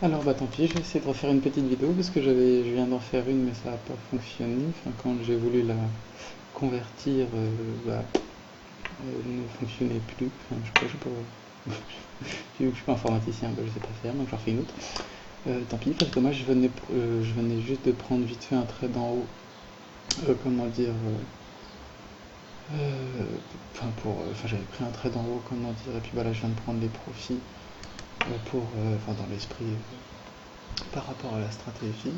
Alors bah tant pis, je vais essayer de refaire une petite vidéo parce que je viens d'en faire une mais ça n'a pas fonctionné. Enfin, quand j'ai voulu la convertir, elle ne fonctionnait plus. Enfin, je sais pas. Vu que je suis pas informaticien, bah, je sais pas faire, donc j'en refais une autre. Tant pis, parce que moi je venais juste de prendre vite fait un trait d'en haut. Comment dire j'avais pris un trait d'en haut, comment dire, et puis bah là je viens de prendre les profits dans l'esprit par rapport à la stratégie.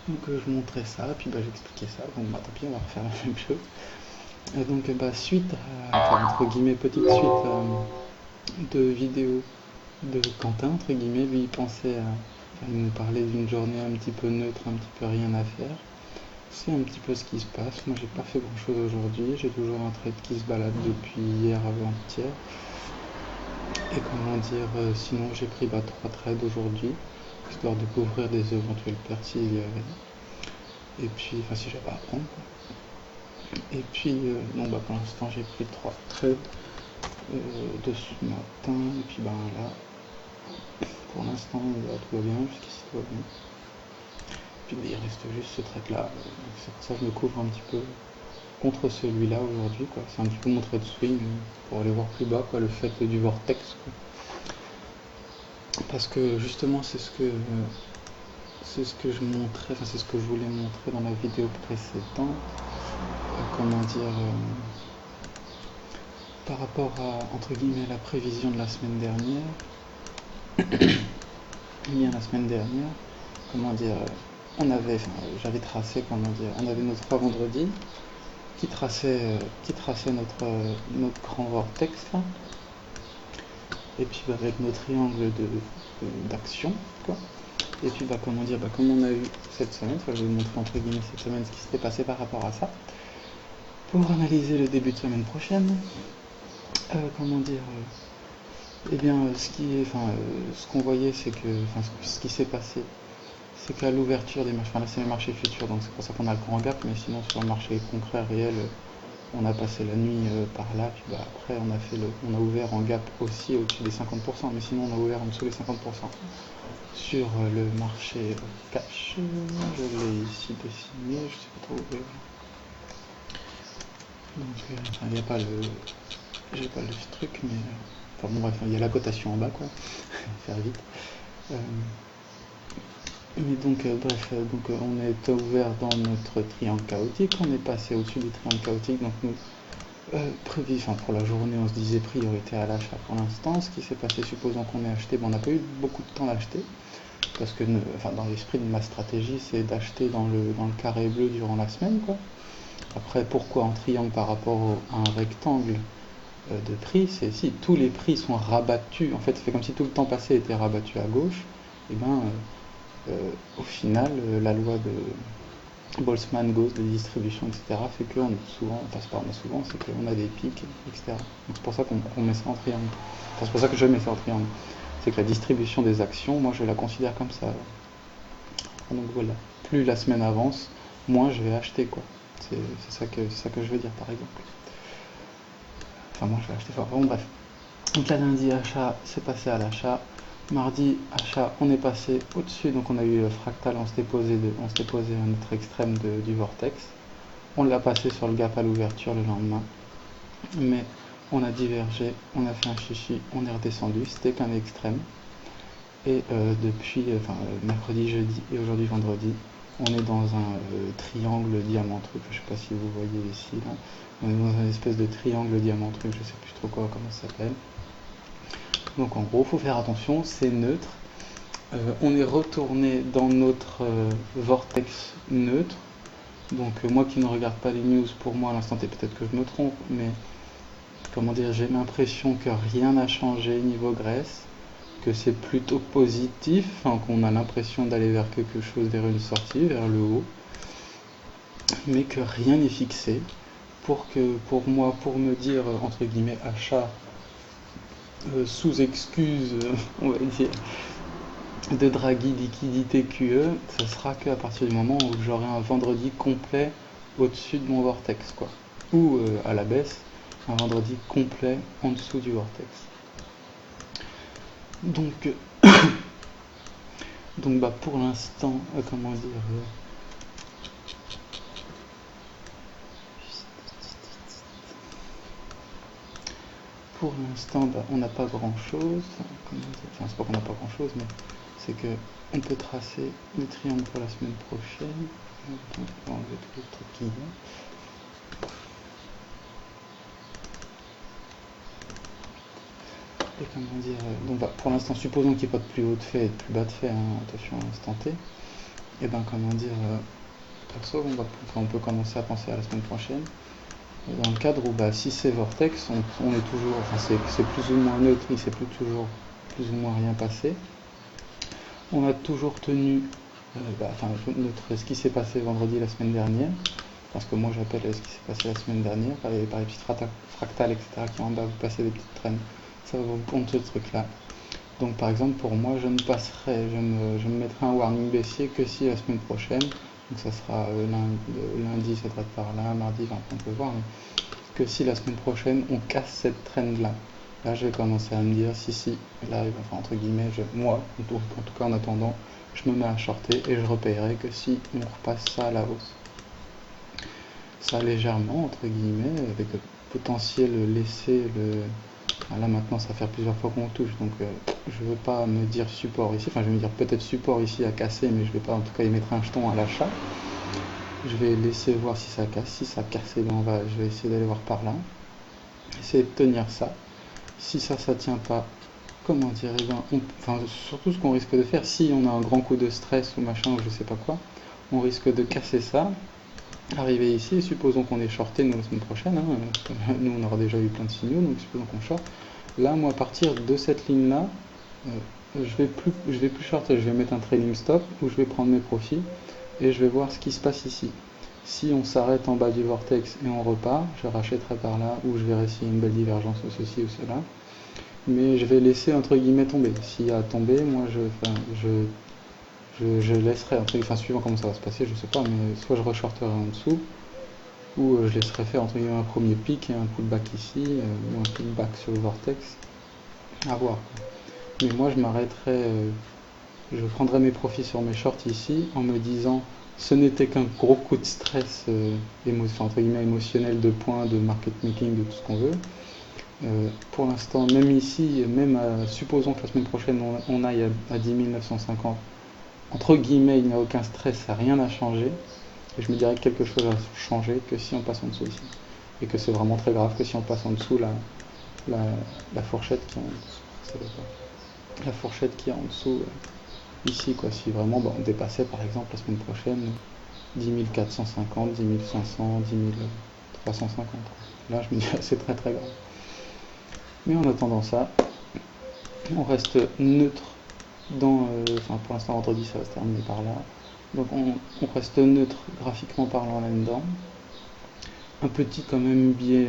Donc je montrais ça, puis bah, j'expliquais ça, donc bah, tant pis, on va refaire la même chose. Donc suite à, enfin entre guillemets, petite suite de vidéos de Quentin, entre guillemets, lui il pensait à, enfin, il nous parlait d'une journée un petit peu neutre, un petit peu rien à faire. C'est un petit peu ce qui se passe. Moi j'ai pas fait grand chose aujourd'hui, j'ai toujours un trade qui se balade depuis hier avant-hier. Et comment dire, sinon j'ai pris 3 trades aujourd'hui, histoire de couvrir des éventuelles pertes s'il y avait. Et puis, enfin si j'avais à prendre quoi. Et puis, non, bah, pour l'instant, j'ai pris 3 trades de ce matin. Et puis, ben là, pour l'instant, tout va bien. Jusqu'ici, tout va bien. Puis, il reste juste ce trade là. C'est pour ça que je me couvre un petit peu contre celui-là aujourd'hui, quoi. C'est un petit peu mon trade swing pour aller voir plus bas, quoi. Le fait du vortex, quoi. Parce que justement, c'est ce que je montrais, enfin, c'est ce que je voulais montrer dans la vidéo précédente. Comment dire. Par rapport à, entre guillemets, la prévision de la semaine dernière, bien la semaine dernière, comment dire, j'avais tracé, comment dire, on avait nos 3 vendredis qui traçaient notre grand vortex là, et puis avec nos triangles d'action, quoi. Et puis comment dire, comme on a eu cette semaine, je vais vous montrer entre guillemets cette semaine ce qui s'était passé par rapport à ça, pour analyser le début de semaine prochaine. Comment dire, eh bien, ce qu'on voyait, c'est que, ce qui s'est passé, c'est qu'à l'ouverture des marchés, enfin là c'est les marchés futurs, donc c'est pour ça qu'on a le grand gap, mais sinon sur le marché concret réel, on a passé la nuit par là, puis après on a ouvert en gap aussi au-dessus des 50%, mais sinon on a ouvert en dessous des 50%. Sur le marché cash, je l'ai ici dessiné, je sais pas trop où. Donc il n'y a pas le. J'ai pas le truc, mais. Enfin bon bref, il y a la cotation en bas quoi, faire vite. Euh, Mais donc, on est ouvert dans notre triangle chaotique, on est passé au-dessus du triangle chaotique, donc nous, pour la journée, on se disait priorité à l'achat pour l'instant. Ce qui s'est passé, supposons qu'on ait acheté, on n'a pas eu beaucoup de temps d'acheter, parce que dans l'esprit de ma stratégie, c'est d'acheter dans le carré bleu durant la semaine, quoi. Après, pourquoi en triangle par rapport à un rectangle de prix, c'est si tous les prix sont rabattus, en fait, c'est comme si tout le temps passé était rabattu à gauche, et au final, la loi de Boltzmann-Gauss de distribution, etc., fait qu'on on est souvent, c'est qu'on a des pics, etc. Donc c'est pour ça qu'on met ça en triangle. Enfin, c'est pour ça que je mets ça en triangle. C'est que la distribution des actions, moi je la considère comme ça. Donc voilà, plus la semaine avance, moins je vais acheter, quoi. C'est ça que je veux dire, par exemple. Enfin, moi je vais acheter fort. Bon, bref. Donc là, lundi, achat, c'est passé à l'achat. Mardi, achat, on est passé au-dessus, donc on a eu le fractal, on s'était posé à notre extrême du vortex. On l'a passé sur le gap à l'ouverture le lendemain. Mais on a divergé, on a fait un chichi, on est redescendu, c'était qu'un extrême. Et depuis mercredi, jeudi et aujourd'hui vendredi, on est dans un triangle diamant truc, je sais pas si vous voyez ici là. On est dans une espèce de triangle diamant truc, je sais plus trop comment ça s'appelle. Donc en gros, faut faire attention, c'est neutre. On est retourné dans notre vortex neutre. Donc moi qui ne regarde pas les news, pour moi à l'instant T, peut-être que je me trompe, mais comment dire, j'ai l'impression que rien n'a changé niveau Grèce, que c'est plutôt positif, qu'on a l'impression d'aller vers quelque chose, vers une sortie, vers le haut, mais que rien n'est fixé. Pour moi, pour me dire entre guillemets achat sous excuse, on va dire, de Draghi liquidité QE, ce sera qu'à partir du moment où j'aurai un vendredi complet au-dessus de mon vortex, quoi. Ou à la baisse, un vendredi complet en dessous du vortex. Donc, Donc bah pour l'instant, comment dire, pour l'instant, bah, on n'a pas grand chose. Enfin, c'est pas qu'on n'a pas grand chose, mais c'est que on peut tracer le triangle pour la semaine prochaine. Donc, on va enlever tous les trucs qu'il y a. Et comment dire, donc bah, pour l'instant, supposons qu'il n'y ait pas de plus haut de fait et de plus bas de fait, hein, attention à l'instant T. Et ben comment dire, perso, on peut commencer à penser à la semaine prochaine. Dans le cadre où bah, si c'est Vortex, on est toujours, enfin c'est plus ou moins neutre, il s'est plus ou moins rien passé. On a toujours tenu ce qui s'est passé vendredi la semaine dernière, parce que moi j'appelle ce qui s'est passé la semaine dernière, par les petites fractales, etc. qui en bas vous passez des petites traînes, ça va vous compte ce truc là. Donc par exemple pour moi je me mettrai un warning baissier que si la semaine prochaine, donc ça sera lundi ça devrait être par là, mardi, enfin, on peut voir, mais que si la semaine prochaine on casse cette trend là, là je vais commencer à me dire si, là enfin entre guillemets, moi en tout cas en attendant, je me mets à shorter et je repayerai que si on repasse ça à la hausse. Ça légèrement entre guillemets, avec le potentiel laisser le... Là maintenant ça fait plusieurs fois qu'on touche, donc je ne veux pas me dire support ici, enfin je vais me dire peut-être support ici à casser, mais je ne vais pas en tout cas y mettre un jeton à l'achat. Je vais laisser voir si ça casse, si ça casse, je vais essayer d'aller voir par là, essayer de tenir ça. Si ça tient pas, comment dire, surtout ce qu'on risque de faire, si on a un grand coup de stress ou machin ou je sais pas quoi, on risque de casser ça, arriver ici, et supposons qu'on est shorté nous la semaine prochaine, hein, nous on aura déjà eu plein de signaux, donc supposons qu'on short. Là, moi, à partir de cette ligne-là, je vais plus shorter, je vais mettre un trailing stop où je vais prendre mes profits et je vais voir ce qui se passe ici. Si on s'arrête en bas du vortex et on repart, je rachèterai par là ou je verrai s'il y a une belle divergence ou ceci ou cela. Mais je vais laisser entre guillemets tomber. S'il y a tombé, moi je laisserai, suivant comment ça va se passer, je sais pas, mais soit je reshorterai en dessous, ou je laisserai faire entre guillemets un premier pic et un pullback ici, ou un pullback sur le vortex, à voir. Mais moi je m'arrêterai, je prendrai mes profits sur mes shorts ici en me disant ce n'était qu'un gros coup de stress entre guillemets émotionnel, de points, de market making, de tout ce qu'on veut. Pour l'instant, même ici, supposons que la semaine prochaine on aille à 10 950, entre guillemets, il n'y a aucun stress, rien n'a changé. Et je me dirais que quelque chose a changé que si on passe en dessous ici. Et que c'est vraiment très grave que si on passe en dessous la fourchette qui est en dessous. La fourchette qui est en dessous ici, quoi. Si vraiment on dépassait par exemple la semaine prochaine 10 450, 10 500, 10 350. Là je me dirais c'est très très grave. Mais en attendant ça, on reste neutre dans... pour l'instant vendredi ça va se terminer par là. Donc on reste neutre graphiquement parlant là-dedans. Un petit quand même biais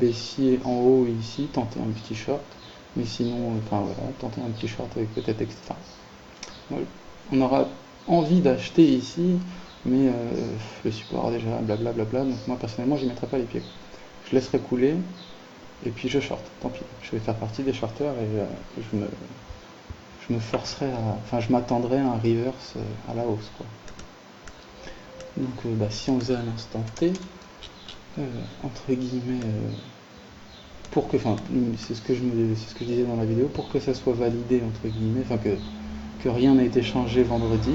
baissier en haut ici, tenter un petit short. Mais sinon, tenter un petit short avec peut-être extra. On aura envie d'acheter ici, mais le support déjà, blablabla. Donc moi personnellement, j'y mettrai pas les pieds. Je laisserai couler, et puis je short. Tant pis, je vais faire partie des shorters et je me forcerai je m'attendrai à un reverse à la hausse, quoi. Donc si on faisait à l'instant T, entre guillemets, c'est ce que je disais dans la vidéo, pour que ça soit validé, entre guillemets, que rien n'a été changé vendredi,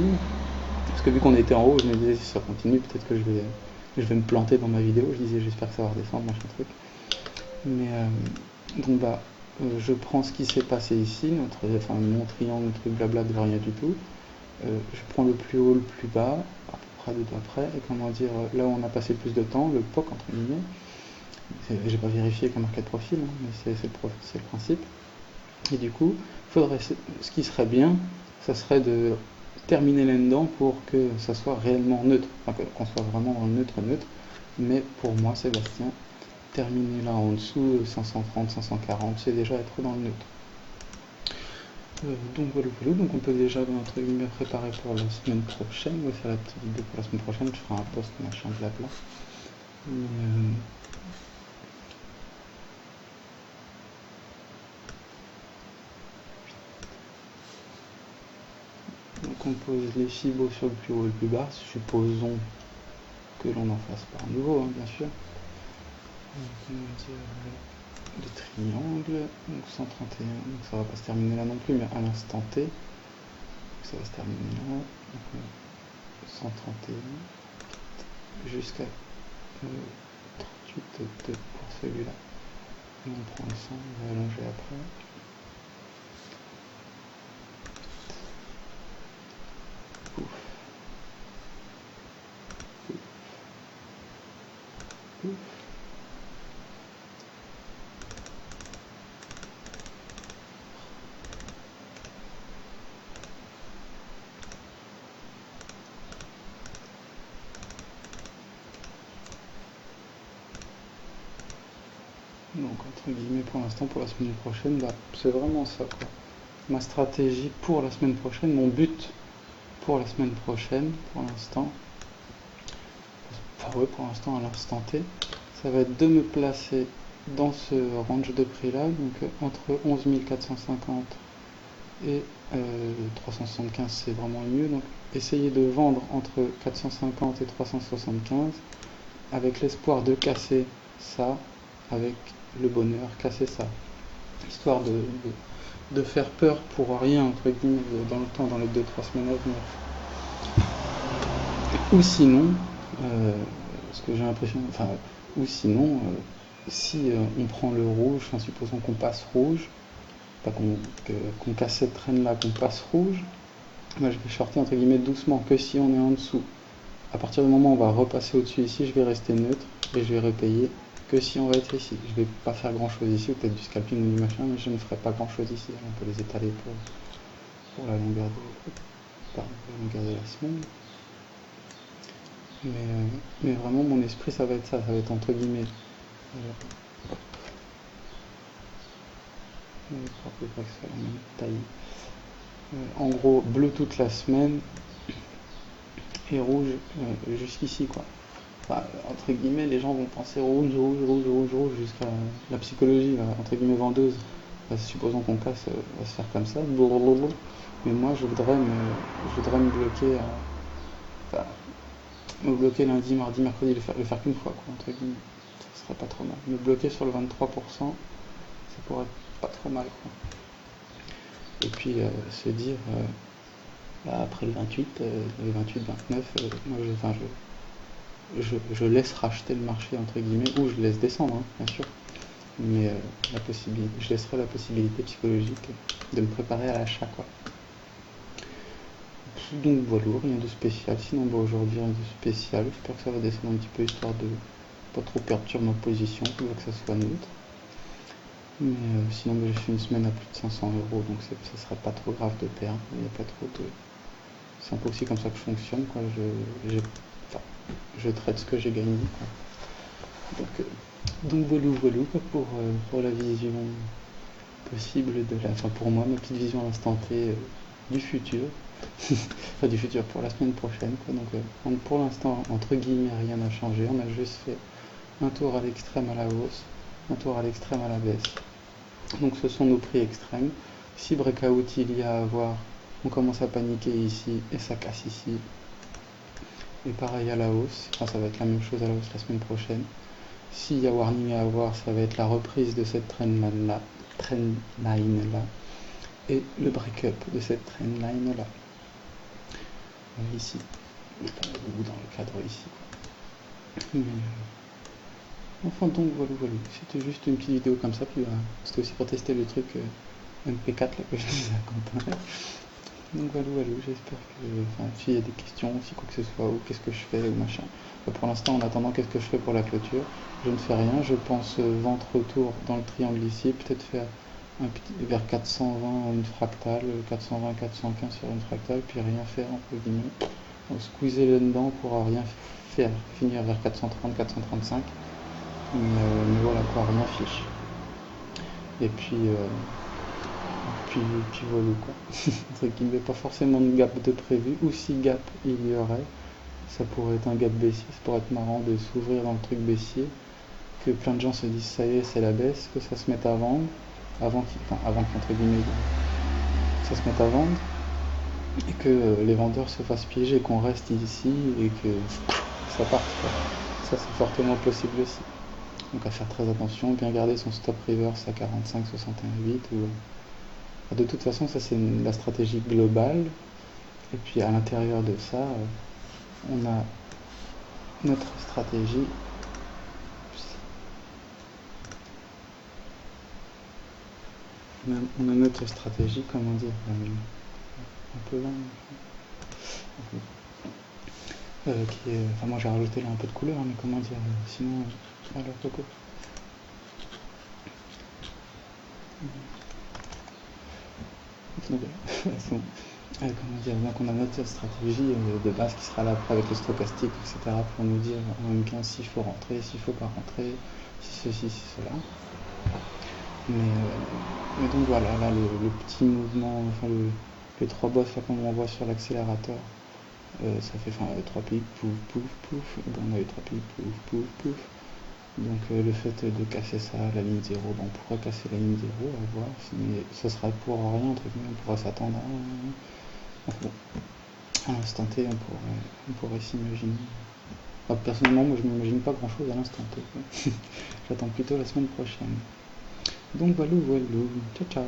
parce que vu qu'on était en haut, je me disais si ça continue, peut-être que je vais me planter dans ma vidéo, je disais j'espère que ça va redescendre, machin truc. Mais je prends ce qui s'est passé ici, mon triangle, notre blabla de rien du tout, je prends le plus haut, le plus bas, à peu près de doigts près, et comment dire, là où on a passé plus de temps, le POC entre guillemets, j'ai pas vérifié avec un market profil, hein, mais c'est le principe. Et du coup, ce qui serait bien, ça serait de terminer là-dedans pour que ça soit réellement neutre, qu'on soit vraiment en neutre, mais pour moi, Sébastien, terminer là en dessous, 530, 540, c'est déjà être dans le neutre. Donc voilà, donc on peut déjà entre guillemets préparer pour la semaine prochaine. On va faire la petite vidéo pour la semaine prochaine, je ferai un post machin blabla. qu'on pose les fibos sur le plus haut et le plus bas, supposons que l'on en fasse pas un nouveau, hein, bien sûr. Donc, on va dire le triangle, donc 131, donc ça va pas se terminer là non plus, mais à l'instant T, ça va se terminer là, donc 131 jusqu'à 38,2 pour celui-là. Et on prend le 100, on va allonger après. Pouf. Pouf. Pouf. Donc entre guillemets pour l'instant, pour la semaine prochaine, bah, c'est vraiment ça quoi. Ma stratégie pour la semaine prochaine, mon but pour la semaine prochaine, pour l'instant, enfin ouais, pour l'instant à l'instant T, ça va être de me placer dans ce range de prix là, donc entre 11 450 et 375 c'est vraiment mieux, donc essayer de vendre entre 450 et 375 avec l'espoir de casser ça, avec le bonheur, casser ça, histoire de faire peur pour rien entre guillemets dans le temps, dans les 2-3 semaines à venir. Ou sinon, ce que j'ai l'impression, enfin, ou sinon, si on prend le rouge, enfin supposons qu'on passe rouge, pas qu'on casse cette traîne là, qu'on passe rouge, moi je vais shorter entre guillemets doucement, que si on est en dessous. À partir du moment où on va repasser au-dessus ici, je vais rester neutre et je vais repayer que si on va être ici. Je vais pas faire grand chose ici, ou peut-être du scalping ou du machin, mais je ne ferai pas grand chose ici. On peut les étaler pour la longueur de la semaine. Mais vraiment mon esprit ça va être ça, va être entre guillemets. Pour que ce soit la même taille. En gros, bleu toute la semaine et rouge jusqu'ici quoi. Enfin, entre guillemets, les gens vont penser rouge jusqu'à la psychologie, entre guillemets, vendeuse. Supposons qu'on casse, va se faire comme ça. Mais moi, je voudrais me bloquer, enfin, me bloquer lundi, mardi, mercredi, le faire qu'une fois, quoi, entre guillemets. Ça serait pas trop mal. Me bloquer sur le 23%, ça pourrait être pas trop mal, quoi. Et puis, se dire, là, après le 28, le 28, 29, moi, je laisse racheter le marché entre guillemets, ou je laisse descendre, hein, bien sûr, mais je laisserai la possibilité psychologique de me préparer à l'achat quoi. Donc voilà, rien de spécial, sinon aujourd'hui rien de spécial, j'espère que ça va descendre un petit peu histoire de pas trop perturber ma position, je veux que ça soit neutre. Mais sinon j'ai fait une semaine à plus de 500 €, donc ça serait pas trop grave de perdre, il n'y a pas trop de... C'est un peu aussi comme ça que je fonctionne, quoi. Je traite ce que j'ai gagné, quoi. Donc voilà pour la vision possible enfin pour moi, ma petite vision à l'instant T du futur. Enfin du futur pour la semaine prochaine, quoi. Donc pour l'instant, entre guillemets, rien n'a changé. On a juste fait un tour à l'extrême à la hausse, un tour à l'extrême à la baisse. Donc ce sont nos prix extrêmes. Si breakout il y a à avoir, on commence à paniquer ici et ça casse ici. Et pareil à la hausse, enfin ça va être la même chose à la hausse la semaine prochaine. S'il y a warning à avoir, ça va être la reprise de cette trendline là et le break-up de cette trendline là. Ici, ou dans le cadre ici. Mais, enfin donc voilà, c'était juste une petite vidéo comme ça, puis c'était aussi pour tester le truc MP4 là, que je disais à Quentin. Donc voilà, j'espère que, enfin, s'il y a des questions, si quoi que ce soit, ou qu'est-ce que je fais, ou machin. Pour l'instant, en attendant, qu'est-ce que je fais pour la clôture? Je ne fais rien, je pense ventre autour dans le triangle ici, peut-être faire un petit, vers 420 une fractale, 420, 415 sur une fractale, puis rien faire, entre guillemets. Donc squeezer le dedans pour rien faire, finir vers 430, 435. Mais voilà quoi, rien fiche. Et puis voilà quoi. C'est qu'il n'y avait pas forcément de gap de prévu, ou si gap il y aurait, ça pourrait être un gap baissier, ça pourrait être marrant de s'ouvrir dans le truc baissier, que plein de gens se disent ça y est c'est la baisse, que ça se mette à vendre, avant qu'entre guillemets ça se mette à vendre, et que les vendeurs se fassent piéger, qu'on reste ici et que ça parte, quoi. Ça c'est fortement possible aussi. Donc à faire très attention, bien garder son stop reverse à 45-61-8 ou... De toute façon ça c'est la stratégie globale. Et puis à l'intérieur de ça, on a notre stratégie. On a notre stratégie, comment dire, un peu lent. Qui est, enfin moi j'ai rajouté là un peu de couleur, mais comment dire, sinon, alors Coco. Comment dire, donc on a notre stratégie de base qui sera là avec le stochastique, etc. pour nous dire en M15 s'il faut rentrer, s'il faut pas rentrer, si ceci, si cela. Mais donc voilà, là le petit mouvement, enfin les trois bosses là qu'on voit sur l'accélérateur, ça fait 3 pics, pouf, pouf, pouf, et bon, on a eu 3 pics, pouf, pouf, pouf. Donc le fait de casser ça, la ligne 0, on pourra casser la ligne 0, à voir, mais ce sera pour rien, entre guillemets, on pourra s'attendre à... Enfin, bon, à l'instant T, on pourrait s'imaginer. Enfin, personnellement, moi je m'imagine pas grand chose à l'instant T. J'attends plutôt la semaine prochaine. Donc voilà, ciao ciao.